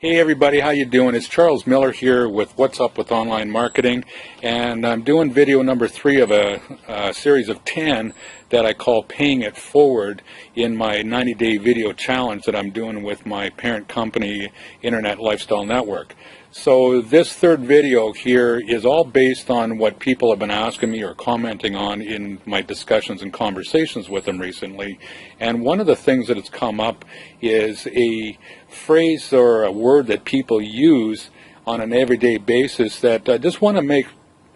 Hey everybody, how you doing? It's Charles Miller here with What's Up with Online Marketing, and I'm doing video number 3 of a series of 10 that I call Paying It Forward in my 90-day video challenge that I'm doing with my parent company, Internet Lifestyle Network. So this third video here is all based on what people have been asking me or commenting on in my discussions and conversations with them recently. And one of the things that has come up is a phrase or a word that people use on an everyday basis that I just want to make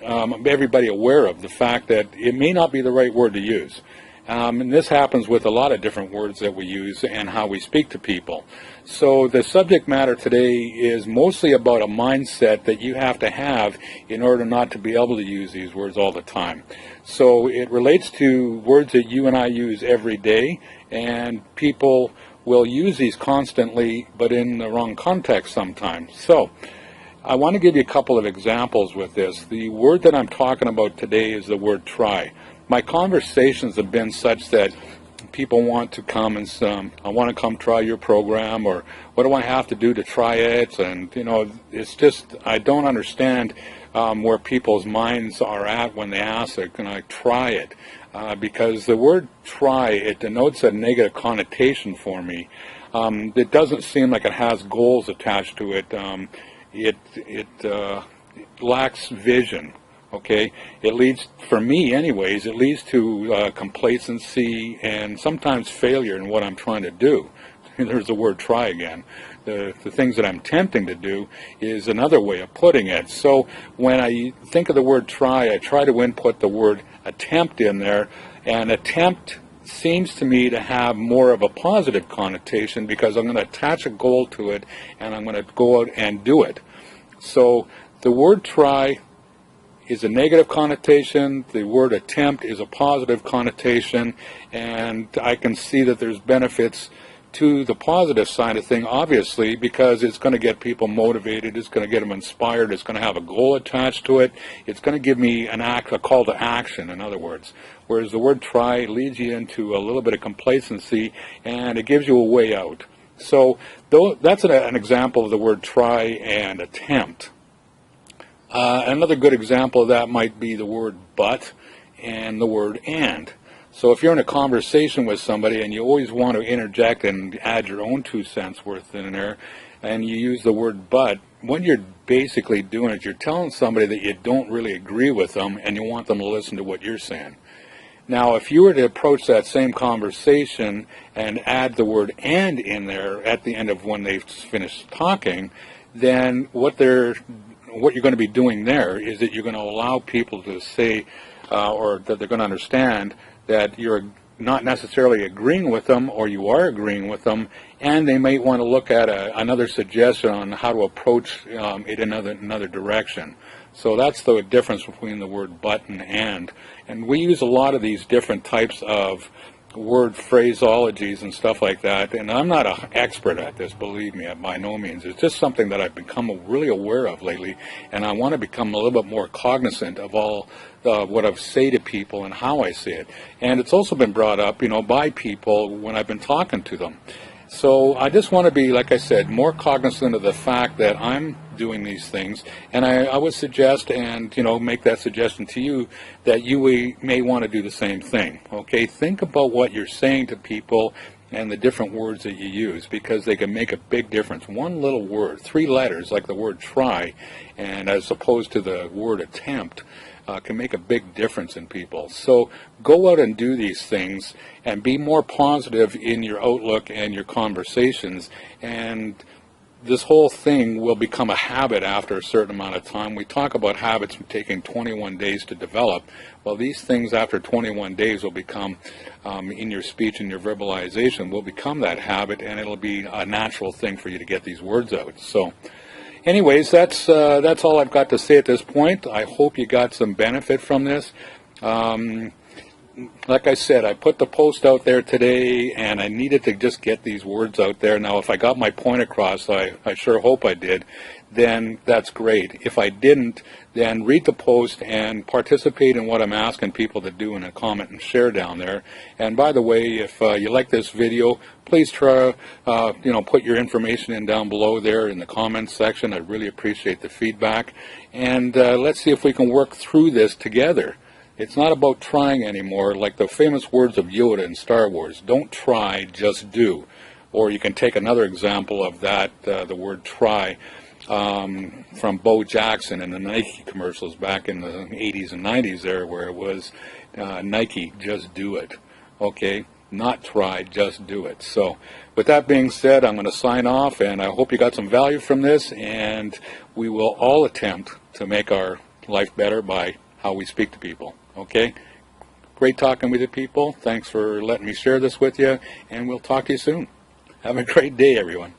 everybody aware of the fact that it may not be the right word to use. And this happens with a lot of different words that we use and how we speak to people. So the subject matter today is mostly about a mindset that you have to have in order not to be able to use these words all the time. So it relates to words that you and I use every day, and people will use these constantly, but in the wrong context sometimes. So I want to give you a couple of examples with this. The word that I'm talking about today is the word try. My conversations have been such that people want to come and I want to come try your program, or what do I have to do to try it? And you know, it's just, I don't understand where people's minds are at when they ask it, can I try it? Because the word try, it denotes a negative connotation for me. It doesn't seem like it has goals attached to it. It lacks vision. Okay, it leads, for me anyways, it leads to complacency and sometimes failure in what I'm trying to do. There's the word try again. The things that I'm attempting to do is another way of putting it. So when I think of the word try, I try to input the word attempt in there, and attempt seems to me to have more of a positive connotation because I'm going to attach a goal to it and I'm going to go out and do it. So the word try is a negative connotation, the word attempt is a positive connotation, and I can see that there's benefits to the positive side of thing, obviously, because it's going to get people motivated, it's going to get them inspired, it's going to have a goal attached to it, it's going to give me a call to action, in other words. Whereas the word try leads you into a little bit of complacency, and it gives you a way out. So that's an example of the word try and attempt. Another good example of that might be the word but and the word and. So if you're in a conversation with somebody and you always want to interject and add your own 2 cents worth in there, and you use the word but, what you're basically doing is you're telling somebody that you don't really agree with them and you want them to listen to what you're saying. Now, if you were to approach that same conversation and add the word and in there at the end of when they've finished talking, then what you're going to be doing there is that you're going to allow people to say, or that they're going to understand that you're not necessarily agreeing with them, or you are agreeing with them, and they might want to look at another suggestion on how to approach it in another direction. So that's the difference between the word but and and. And we use a lot of these different types of word phraseologies and stuff like that, and I'm not an expert at this, believe me, by no means. It's just something that I've become really aware of lately, and I want to become a little bit more cognizant of all what I say to people and how I say it. And it's also been brought up, by people when I've been talking to them. So I just want to be, like I said, more cognizant of the fact that I'm doing these things, and I would suggest and make that suggestion to you that you may want to do the same thing. Okay, think about what you're saying to people and the different words that you use, because they can make a big difference. One little word, 3 letters like the word try, and as opposed to the word attempt, can make a big difference in people. So go out and do these things and be more positive in your outlook and your conversations, and this whole thing will become a habit after a certain amount of time. We talk about habits taking 21 days to develop. Well, these things after 21 days will become, in your speech and your verbalization, will become that habit, and it'll be a natural thing for you to get these words out. So anyways, that's all I've got to say at this point. I hope you got some benefit from this. like I said, I put the post out there today, and I needed to just get these words out there. Now, if I got my point across, I sure hope I did, then that's great. If I didn't, then read the post and participate in what I'm asking people to do in a comment and share down there. And by the way, if you like this video, please try, put your information in down below there in the comments section. I'd really appreciate the feedback. And let's see if we can work through this together. It's not about trying anymore, like the famous words of Yoda in Star Wars. Don't try, just do. Or you can take another example of that, the word try, from Bo Jackson in the Nike commercials back in the 80s and 90s there, where it was Nike, just do it. Okay? Not try, just do it. So with that being said, I'm going to sign off, and I hope you got some value from this, and we will all attempt to make our life better by how we speak to people. Okay? Great talking with you people. Thanks for letting me share this with you, and we'll talk to you soon. Have a great day, everyone.